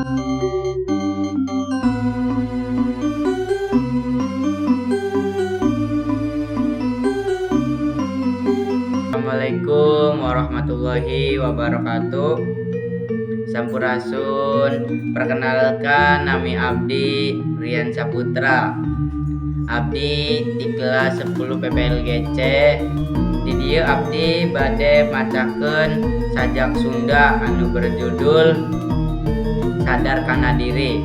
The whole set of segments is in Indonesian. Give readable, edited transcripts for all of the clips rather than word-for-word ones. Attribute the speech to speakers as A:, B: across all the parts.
A: Assalamualaikum warahmatullahi wabarakatuh. Sampurasun. Perkenalkan, nami abdi Rian Saputra. Abdi di kelas 10 PPLGC. Di dieu abdi bade macakeun sajak Sunda anu berjudul Sadar Kana Diri.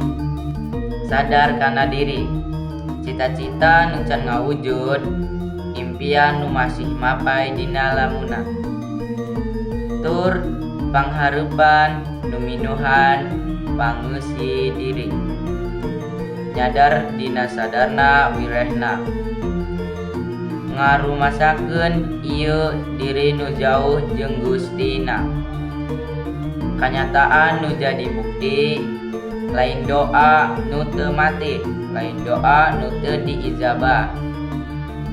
A: Sadar kana diri. Cita-cita nu can ngawujud, impian nu masih mapai dina lamunan. Tur pangharupan nu minuhan pangusi diri. Nyadar dina sadarna wirehna. Ngarumasakeun ieu diri nu jauh jeung Gustina. Kanyataan nu jadi bukti, lain doa nu teu mati, lain doa nu teu diijabah.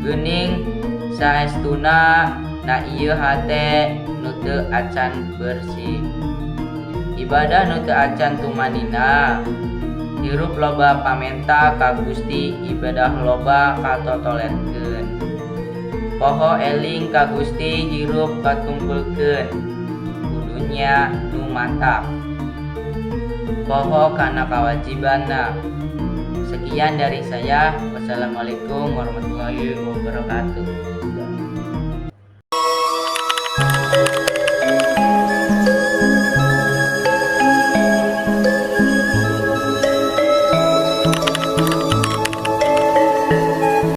A: Geuning saestuna na ieu hate nu teu acan bersih. Ibadah nu teu acan tumanina. Hirup loba pamenta ka Gusti, ibadah loba katotoletkeun. Poho eling ka Gusti, hirup katumpulkeun. Kudunya nu mantap. Poho kana kawajibanna. Sekian dari saya. Wassalamualaikum warahmatullahi wabarakatuh.